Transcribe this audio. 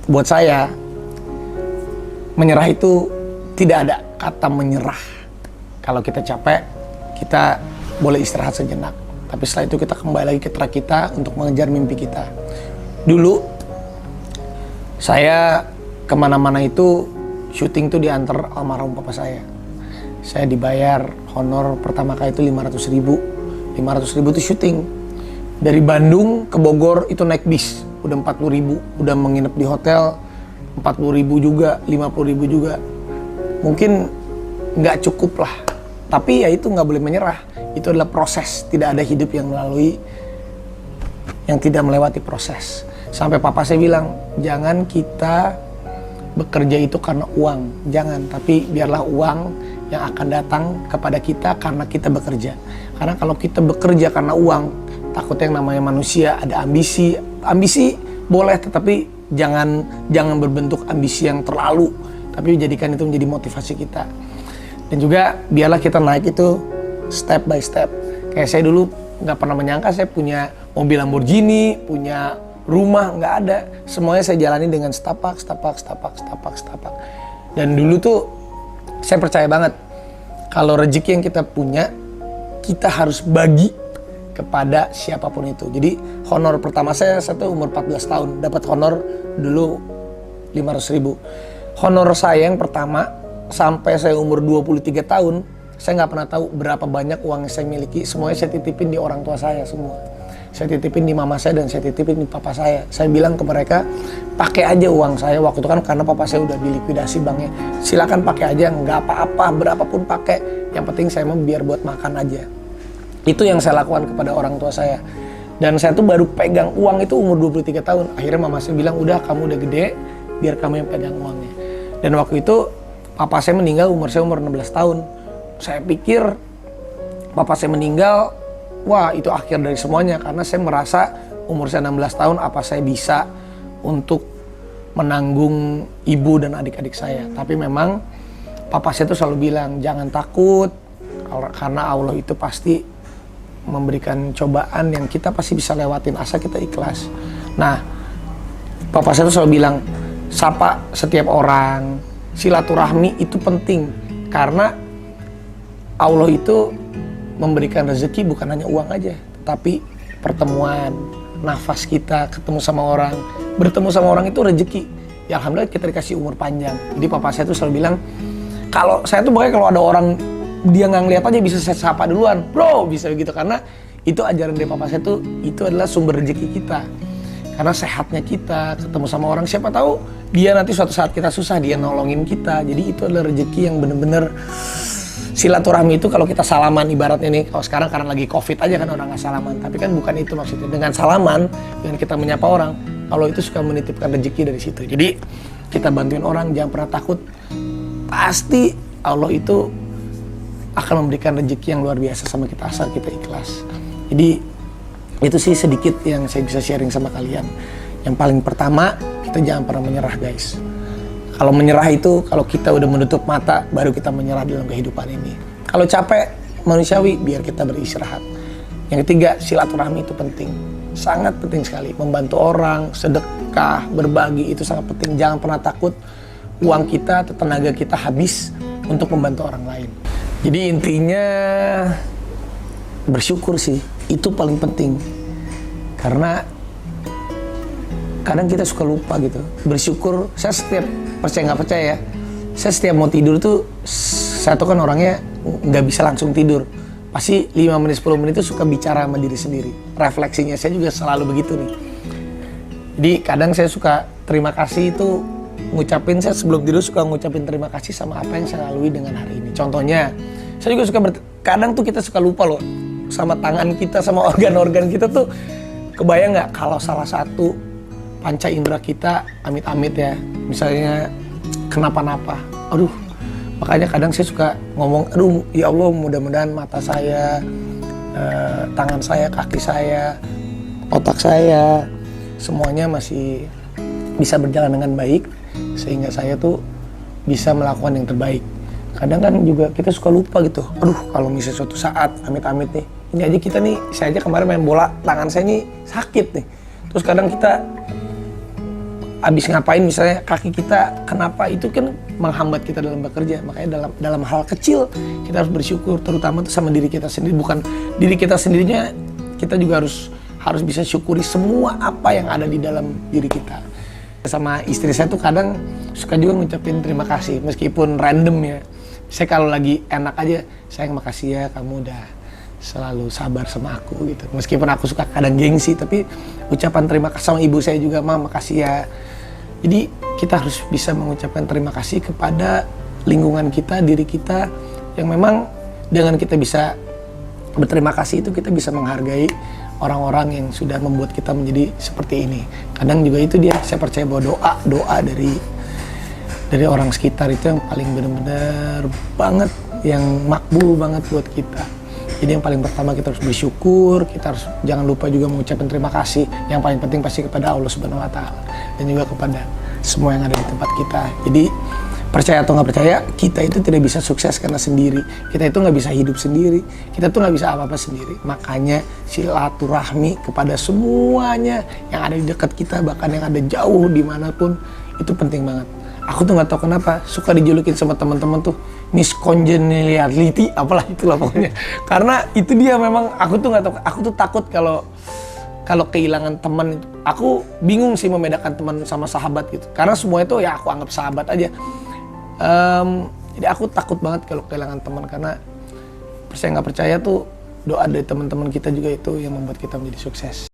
buat saya menyerah itu tidak ada kata menyerah. Kalau kita capek, kita boleh istirahat sejenak. Tapi setelah itu kita kembali lagi ke track kita untuk mengejar mimpi kita. Dulu saya kemana-mana itu syuting tuh diantar almarhum papa saya. Saya dibayar honor pertama kali itu 500 ribu. 500 ribu itu syuting. Dari Bandung ke Bogor itu naik bis. Udah 40 ribu. Udah menginap di hotel 40 ribu juga, 50 ribu juga. Mungkin nggak cukup lah. Tapi ya itu nggak boleh menyerah. Itu adalah proses. Tidak ada hidup yang tidak melewati proses. Sampai papa saya bilang, jangan kita bekerja itu karena uang. Jangan, tapi biarlah uang yang akan datang kepada kita karena kita bekerja. Karena kalau kita bekerja karena uang, takutnya yang namanya manusia ada ambisi. Ambisi boleh, tetapi jangan berbentuk ambisi yang terlalu. Tapi jadikan itu menjadi motivasi kita. Dan juga biarlah kita naik itu step by step. Kayak saya dulu nggak pernah menyangka saya punya mobil Lamborghini, punya rumah, nggak ada. Semuanya saya jalani dengan setapak. Dan dulu tuh saya percaya banget kalau rezeki yang kita punya, kita harus bagi kepada siapapun itu. Jadi honor pertama saya tuh umur 14 tahun, dapat honor dulu 500 ribu. Honor saya yang pertama sampai saya umur 23 tahun, saya nggak pernah tahu berapa banyak uang yang saya miliki. Semuanya saya titipin di orang tua saya semua. Saya titipin di mama saya dan saya titipin di papa saya. Saya bilang ke mereka, pakai aja uang saya. Waktu itu kan karena papa saya udah dilikuidasi banknya. Silakan pakai aja, nggak apa-apa, berapapun pakai. Yang penting saya mau biar buat makan aja. Itu yang saya lakukan kepada orang tua saya. Dan saya tuh baru pegang uang itu umur 23 tahun. Akhirnya mama saya bilang, udah kamu udah gede, biar kamu yang pegang uangnya. Dan waktu itu papa saya meninggal saya umur 16 tahun. Saya pikir papa saya meninggal, wah itu akhir dari semuanya. Karena saya merasa umur saya 16 tahun apa saya bisa untuk menanggung ibu dan adik-adik saya. Tapi memang papa saya tuh selalu bilang, jangan takut. Karena Allah itu pasti memberikan cobaan yang kita pasti bisa lewatin asal kita ikhlas. Nah, papa saya tuh selalu bilang, sapa setiap orang, silaturahmi itu penting. Karena Allah itu memberikan rezeki bukan hanya uang aja, tapi pertemuan, nafas kita, ketemu sama orang. Bertemu sama orang itu rezeki. Ya alhamdulillah kita dikasih umur panjang. Jadi papa saya tuh selalu bilang, kalau saya tuh pokoknya kalau ada orang dia nggak ngeliat aja bisa saya sapa duluan, bro, bisa begitu. Karena itu ajaran dari papa saya tuh, itu adalah sumber rezeki kita. Karena sehatnya kita, ketemu sama orang, siapa tahu dia nanti suatu saat kita susah, dia nolongin kita. Jadi itu adalah rezeki yang bener-bener silaturahmi itu. Kalau kita salaman ibaratnya nih, kalau sekarang karena lagi covid aja kan orang nggak salaman. Tapi kan bukan itu maksudnya. Dengan salaman, dengan kita menyapa orang, Allah itu suka menitipkan rezeki dari situ. Jadi kita bantuin orang, jangan pernah takut. Pasti Allah itu akan memberikan rezeki yang luar biasa sama kita asal kita ikhlas. Jadi itu sih sedikit yang saya bisa sharing sama kalian. Yang paling pertama, kita jangan pernah menyerah guys. Kalau menyerah itu, kalau kita udah menutup mata, baru kita menyerah dalam kehidupan ini. Kalau capek, manusiawi, biar kita beristirahat. Yang ketiga, silaturahmi itu penting. Sangat penting sekali. Membantu orang, sedekah, berbagi, itu sangat penting. Jangan pernah takut uang kita atau tenaga kita habis untuk membantu orang lain. Jadi intinya bersyukur sih, itu paling penting. Karena kadang kita suka lupa gitu. Bersyukur, saya setiap percaya nggak percaya ya, saya setiap mau tidur tuh, saya tuh kan orangnya nggak bisa langsung tidur. Pasti 5 menit 10 menit itu suka bicara sama diri sendiri. Refleksinya saya juga selalu begitu nih. Jadi kadang saya suka terima kasih itu ngucapin, saya sebelum tidur suka ngucapin terima kasih sama apa yang saya lalui dengan hari ini. Contohnya, saya juga suka kadang tuh kita suka lupa loh sama tangan kita, sama organ-organ kita tuh. Kebayang nggak kalau salah satu panca indera kita amit-amit ya, misalnya kenapa-napa, aduh, makanya kadang saya suka ngomong, aduh ya Allah mudah-mudahan mata saya, tangan saya, kaki saya, otak saya, semuanya masih bisa berjalan dengan baik, sehingga saya tuh bisa melakukan yang terbaik. Kadang kan juga kita suka lupa gitu, aduh kalau misalnya suatu saat amit-amit nih, ini aja kita nih, saya aja kemarin main bola, tangan saya nih sakit nih. Terus kadang kita abis ngapain misalnya kaki kita kenapa, itu kan menghambat kita dalam bekerja. Makanya dalam hal kecil kita harus bersyukur, terutama tuh sama diri kita sendiri. Bukan diri kita sendirinya, kita juga harus bisa syukuri semua apa yang ada di dalam diri kita. Sama istri saya tuh kadang suka juga ngucapin terima kasih meskipun random ya. Saya kalau lagi enak aja, sayang makasih ya kamu udah selalu sabar sama aku gitu. Meskipun aku suka kadang gengsi, tapi ucapan terima kasih sama ibu saya juga, "Ma, makasih ya." Jadi kita harus bisa mengucapkan terima kasih kepada lingkungan kita, diri kita, yang memang dengan kita bisa berterima kasih itu kita bisa menghargai orang-orang yang sudah membuat kita menjadi seperti ini. Kadang juga itu dia, saya percaya bahwa doa dari orang sekitar itu yang paling benar-benar banget, yang makbul banget buat kita. Jadi yang paling pertama kita harus bersyukur, kita harus jangan lupa juga mengucapkan terima kasih. Yang paling penting pasti kepada Allah Subhanahu Wa Taala dan juga kepada semua yang ada di tempat kita. Jadi percaya atau nggak percaya, kita itu tidak bisa sukses karena sendiri. Kita itu nggak bisa hidup sendiri. Kita tuh nggak bisa apa-apa sendiri. Makanya silaturahmi kepada semuanya yang ada di dekat kita, bahkan yang ada jauh dimanapun, itu penting banget. Aku tuh nggak tahu kenapa suka dijulukin sama teman-teman tuh Miss Congeniality, apalah itulah pokoknya. Karena itu dia, memang aku tuh nggak tahu. Aku tuh takut kalau kehilangan teman itu. Aku bingung sih membedakan teman sama sahabat gitu. Karena semua itu ya aku anggap sahabat aja. Jadi aku takut banget kalau kehilangan teman, karena percaya nggak percaya tuh doa dari teman-teman kita juga itu yang membuat kita menjadi sukses.